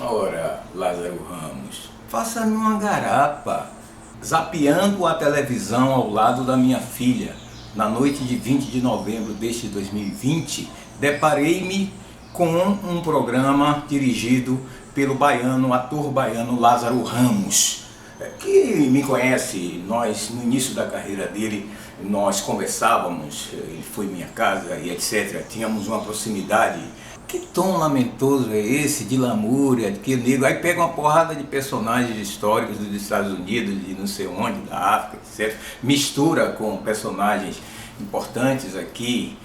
Ora, Lázaro Ramos, faça-me uma garapa. Zapeando a televisão ao lado da minha filha, na noite de 20 de novembro deste 2020, deparei-me com um programa dirigido pelo ator baiano Lázaro Ramos, que me conhece. Nós, no início da carreira dele, nós conversávamos, ele foi em minha casa e etc. Tínhamos uma proximidade. Que tom lamentoso é esse de lamúria, de que negro? Aí pega uma porrada de personagens históricos dos Estados Unidos, de não sei onde, da África, etc. Mistura com personagens importantes aqui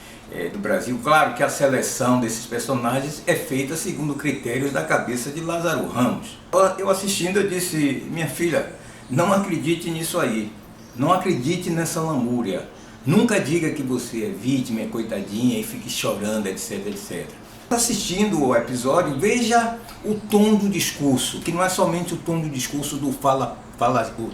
do Brasil. Claro que a seleção desses personagens é feita segundo critérios da cabeça de Lázaro Ramos. Eu assistindo, eu disse: minha filha, não acredite nisso aí. Não acredite nessa lamúria. Nunca diga que você é vítima, é coitadinha e fique chorando, etc, etc. Assistindo o episódio, veja o tom do discurso, que não é somente o tom do discurso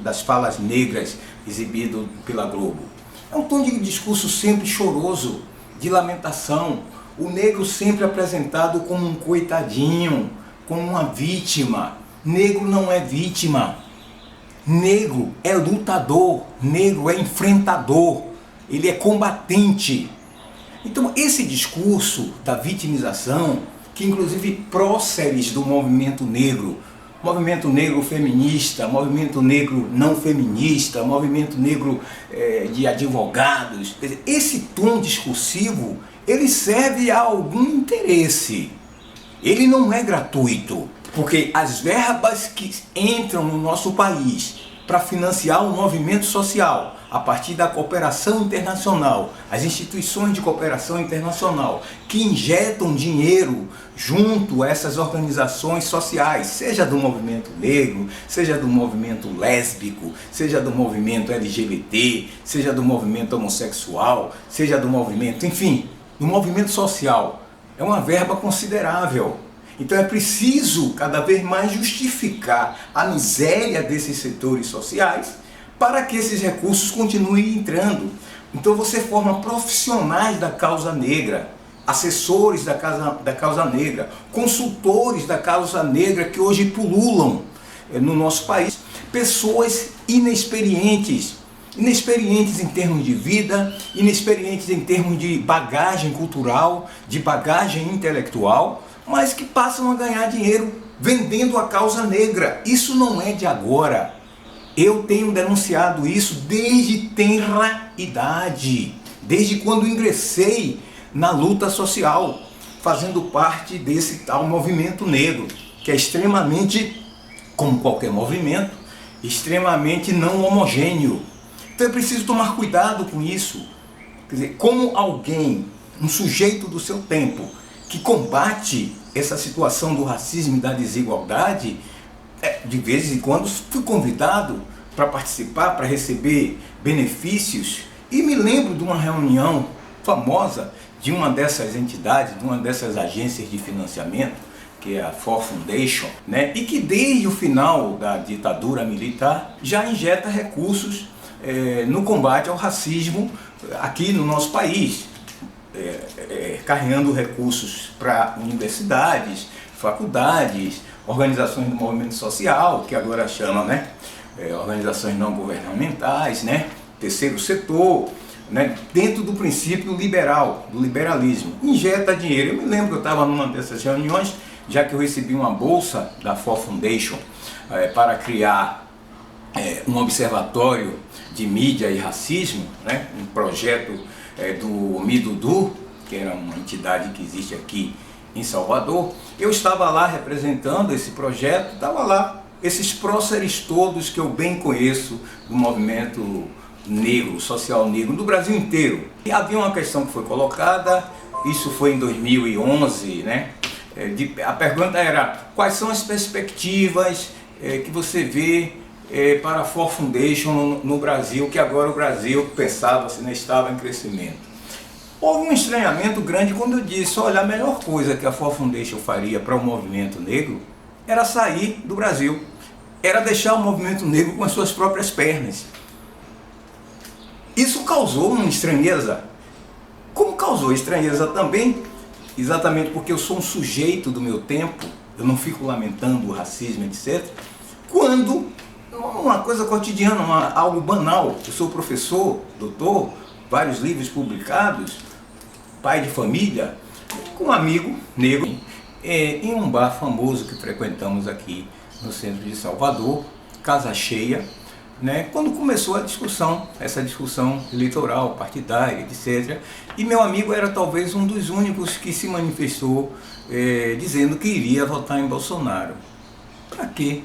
das falas negras exibido pela Globo. É um tom de discurso sempre choroso, de lamentação. O negro sempre apresentado como um coitadinho, como uma vítima. Negro não é vítima. Negro é lutador, negro é enfrentador, ele é combatente. Então esse discurso da vitimização, que inclusive próceres do movimento negro feminista, movimento negro não feminista, movimento negro de advogados, quer dizer, esse tom discursivo, ele serve a algum interesse. Ele não é gratuito, porque as verbas que entram no nosso país para financiar o movimento social, a partir da cooperação internacional, as instituições de cooperação internacional que injetam dinheiro junto a essas organizações sociais, seja do movimento negro, seja do movimento lésbico, seja do movimento LGBT, seja do movimento homossexual, seja do movimento, enfim, do movimento social, é uma verba considerável. Então é preciso cada vez mais justificar a miséria desses setores sociais para que esses recursos continuem entrando. Então você forma profissionais da causa negra, assessores da causa negra, consultores da causa negra que hoje pululam no nosso país, pessoas inexperientes em termos de vida, inexperientes em termos de bagagem cultural, de bagagem intelectual, mas que passam a ganhar dinheiro vendendo a causa negra. Isso não é de agora. Eu tenho denunciado isso desde tenra idade, desde quando ingressei na luta social, fazendo parte desse tal movimento negro, que é extremamente, como qualquer movimento, extremamente não homogêneo. Então é preciso tomar cuidado com isso. Quer dizer, como alguém, um sujeito do seu tempo, que combate essa situação do racismo e da desigualdade, de vez em quando fui convidado para participar, para receber benefícios, e me lembro de uma reunião famosa de uma dessas entidades, de uma dessas agências de financiamento, que é a Ford Foundation, né? E que desde o final da ditadura militar já injeta recursos no combate ao racismo aqui no nosso país, carregando recursos para universidades, faculdades, organizações do movimento social, que agora chama, né, organizações não governamentais, né, terceiro setor, né, dentro do princípio liberal, do liberalismo, injeta dinheiro. Eu me lembro que eu estava numa dessas reuniões, já que eu recebi uma bolsa da Ford Foundation para criar um observatório de mídia e racismo, né, um projeto do MIDUDU, que era uma entidade que existe aqui em Salvador. Eu estava lá representando esse projeto, estava lá esses próceres todos que eu bem conheço do movimento negro, social negro, do Brasil inteiro. E havia uma questão que foi colocada, isso foi em 2011, né? A pergunta era: quais são as perspectivas que você vê para a Ford Foundation no Brasil, que agora o Brasil pensava-se, né, estava em crescimento. Houve um estranhamento grande quando eu disse: olha, a melhor coisa que a Ford Foundation faria para o movimento negro era sair do Brasil, era deixar o movimento negro com as suas próprias pernas. Isso causou uma estranheza. Como causou estranheza também, exatamente porque eu sou um sujeito do meu tempo, eu não fico lamentando o racismo, etc. Quando uma coisa cotidiana, algo banal, eu sou professor, doutor, vários livros publicados, pai de família, com um amigo negro, em um bar famoso que frequentamos aqui no centro de Salvador, casa cheia, né, quando começou a discussão, essa discussão eleitoral, partidária, etc. E meu amigo era talvez um dos únicos que se manifestou dizendo que iria votar em Bolsonaro. Para quê?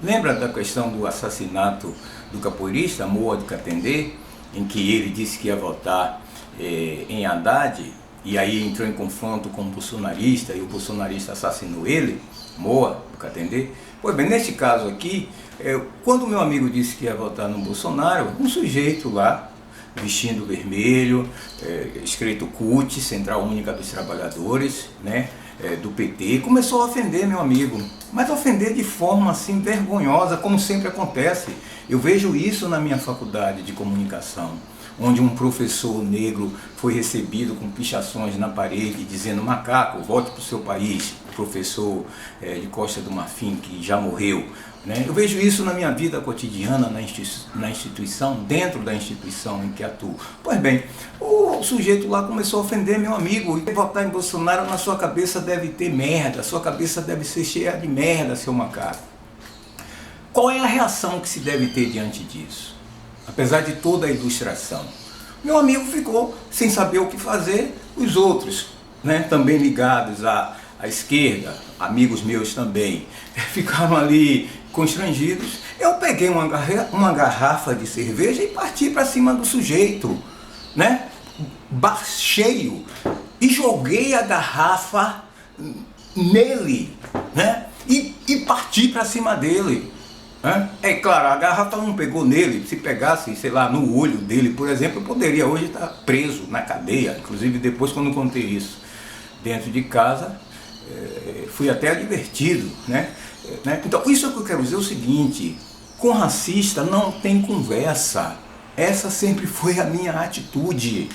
Lembra da questão do assassinato do capoeirista Moa do Catendê, em que ele disse que ia votar em Haddad, e aí entrou em confronto com o bolsonarista, e o bolsonarista assassinou ele, Moa do Catendê? Pois bem, nesse caso aqui, quando o meu amigo disse que ia votar no Bolsonaro, um sujeito lá, vestindo vermelho, escrito CUT, Central Única dos Trabalhadores, né, do PT, começou a ofender meu amigo, mas ofender de forma assim vergonhosa, como sempre acontece. Eu vejo isso na minha faculdade de comunicação, onde um professor negro foi recebido com pichações na parede dizendo: macaco, volte para o seu país, professor de Costa do Marfim, que já morreu. Né? Eu vejo isso na minha vida cotidiana, na instituição, dentro da instituição em que atuo. Pois bem, o sujeito lá começou a ofender meu amigo. E votar em Bolsonaro, na sua cabeça deve ter merda, sua cabeça deve ser cheia de merda, seu macaco. Qual é a reação que se deve ter diante disso? Apesar de toda a ilustração. Meu amigo ficou sem saber o que fazer, os outros, né, também ligados à esquerda, amigos meus também, ficaram ali constrangidos. Eu peguei uma garrafa de cerveja e parti para cima do sujeito, né, bar cheio, e joguei a garrafa nele, né, e parti para cima dele. É claro, a garrafa não pegou nele. Se pegasse, sei lá, no olho dele, por exemplo, eu poderia hoje estar preso na cadeia. Inclusive depois, quando contei isso dentro de casa, fui até advertido, né? Então isso é o que eu quero dizer, o seguinte: com racista não tem conversa. Essa sempre foi a minha atitude.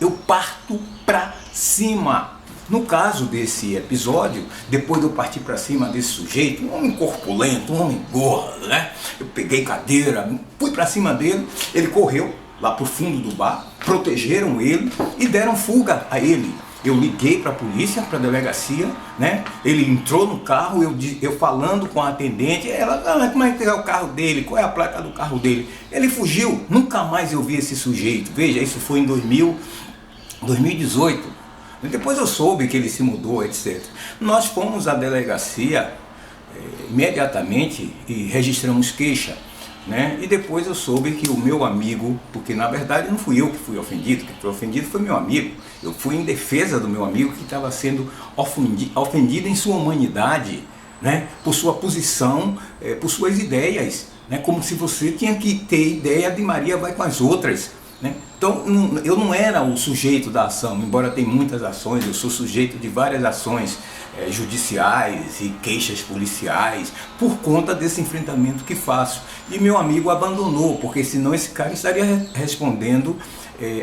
Eu parto pra cima. No caso desse episódio, depois de eu partir para cima desse sujeito, um homem corpulento, um homem gordo, né? Eu peguei cadeira, fui para cima dele, ele correu lá pro fundo do bar, protegeram ele e deram fuga a ele. Eu liguei para a polícia, para a delegacia, né? Ele entrou no carro, eu falando com a atendente, ela: como é que é o carro dele? Qual é a placa do carro dele? Ele fugiu, nunca mais eu vi esse sujeito. Veja, isso foi em 2018. Depois eu soube que ele se mudou, etc. Nós fomos à delegacia imediatamente e registramos queixa, né? E depois eu soube que o meu amigo, porque na verdade não fui eu que fui ofendido, quem foi ofendido foi meu amigo. Eu fui em defesa do meu amigo que estava sendo ofendido em sua humanidade, né? Por sua posição, por suas ideias, né? Como se você tinha que ter ideia de Maria vai com as outras. Né? Então eu não era o sujeito da ação, embora tenha muitas ações, eu sou sujeito de várias ações judiciais e queixas policiais por conta desse enfrentamento que faço. E meu amigo abandonou, porque senão esse cara estaria respondendo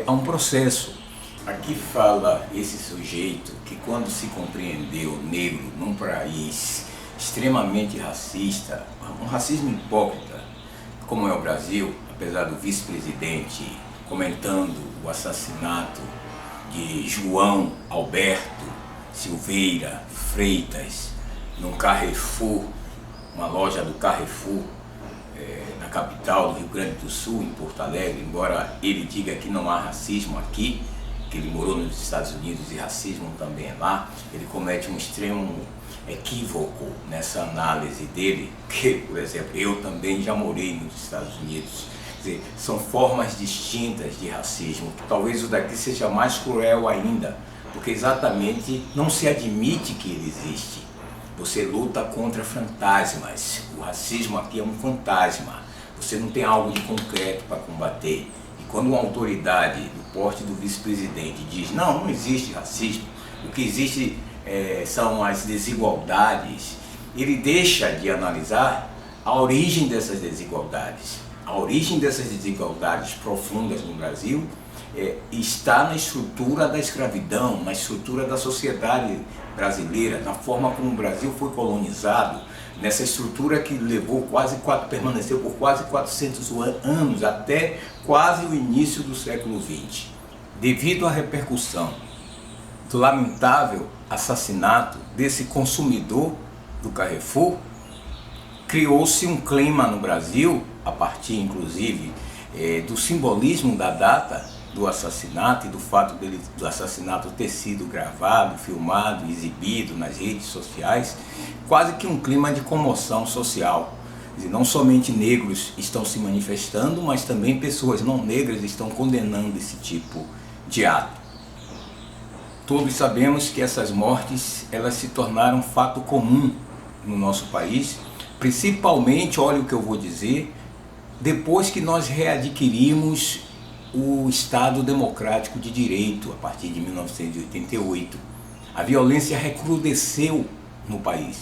a um processo. Aqui fala esse sujeito que, quando se compreendeu negro num país extremamente racista, um racismo hipócrita como é o Brasil, apesar do vice-presidente comentando o assassinato de João Alberto Silveira Freitas num Carrefour, uma loja do Carrefour, na capital do Rio Grande do Sul, em Porto Alegre, embora ele diga que não há racismo aqui, que ele morou nos Estados Unidos e racismo também é lá, ele comete um extremo equívoco nessa análise dele, que, por exemplo, eu também já morei nos Estados Unidos. Quer dizer, são formas distintas de racismo. Talvez o daqui seja mais cruel ainda, porque exatamente não se admite que ele existe. Você luta contra fantasmas. O racismo aqui é um fantasma. Você não tem algo de concreto para combater. E quando uma autoridade do porte do vice-presidente diz: não existe racismo, o que existe são as desigualdades, ele deixa de analisar a origem dessas desigualdades. A origem dessas desigualdades profundas no Brasil está na estrutura da escravidão, na estrutura da sociedade brasileira, na forma como o Brasil foi colonizado, nessa estrutura que permaneceu por quase 400 anos, até quase o início do século XX. Devido à repercussão do lamentável assassinato desse consumidor do Carrefour, criou-se um clima no Brasil, a partir inclusive do simbolismo da data do assassinato e do fato do assassinato ter sido gravado, filmado, exibido nas redes sociais, quase que um clima de comoção social. Quer dizer, não somente negros estão se manifestando, mas também pessoas não negras estão condenando esse tipo de ato. Todos sabemos que essas mortes elas se tornaram fato comum no nosso país, principalmente, olha o que eu vou dizer, depois que nós readquirimos o Estado Democrático de Direito, a partir de 1988. A violência recrudesceu no país.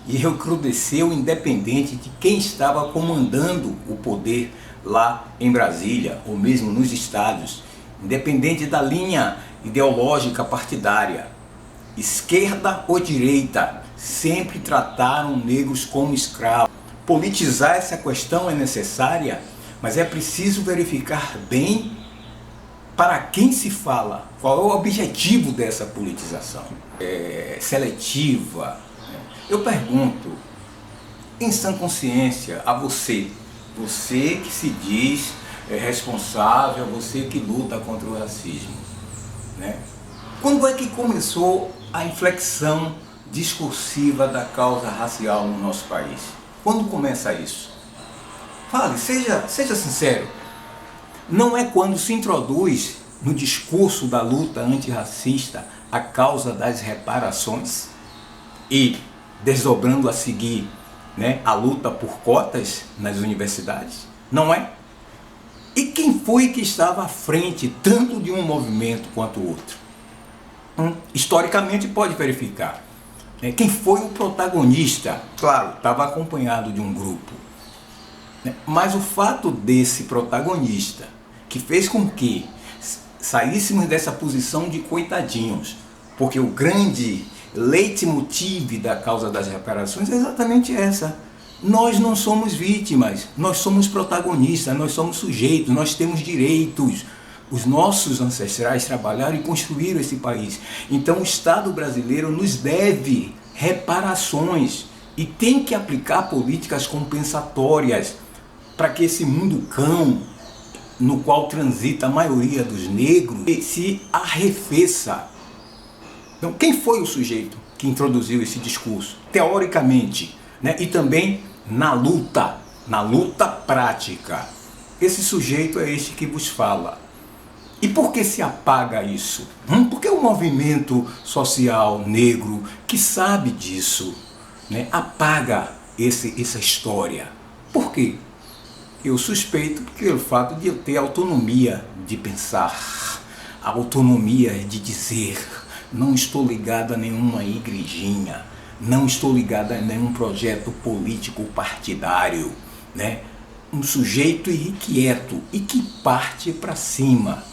E recrudesceu independente de quem estava comandando o poder lá em Brasília, ou mesmo nos estados, independente da linha ideológica partidária. Esquerda ou direita, sempre trataram negros como escravos. Politizar essa questão é necessária, mas é preciso verificar bem para quem se fala, qual é o objetivo dessa politização seletiva. Eu pergunto, em sã consciência, a você que se diz responsável, você que luta contra o racismo, né? Quando é que começou a inflexão discursiva da causa racial no nosso país? Quando começa isso? Fale, seja sincero. Não é quando se introduz no discurso da luta antirracista a causa das reparações e desdobrando a seguir, né, a luta por cotas nas universidades? Não é? E quem foi que estava à frente tanto de um movimento quanto o outro? Historicamente pode verificar. Quem foi o protagonista? Claro, estava acompanhado de um grupo. Mas o fato desse protagonista, que fez com que saíssemos dessa posição de coitadinhos, porque o grande leitmotiv da causa das reparações é exatamente essa. Nós não somos vítimas, nós somos protagonistas, nós somos sujeitos, nós temos direitos. Os nossos ancestrais trabalharam e construíram esse país. Então o Estado brasileiro nos deve reparações e tem que aplicar políticas compensatórias para que esse mundo cão, no qual transita a maioria dos negros, se arrefeça. Então, quem foi o sujeito que introduziu esse discurso? Teoricamente, né? E também na luta prática. Esse sujeito é este que vos fala. E por que se apaga isso? Por que o movimento social negro, que sabe disso, né, apaga essa história? Por quê? Eu suspeito pelo fato de eu ter autonomia de pensar, a autonomia de dizer, não estou ligado a nenhuma igrejinha, não estou ligado a nenhum projeto político partidário, né? Um sujeito irrequieto e que parte para cima.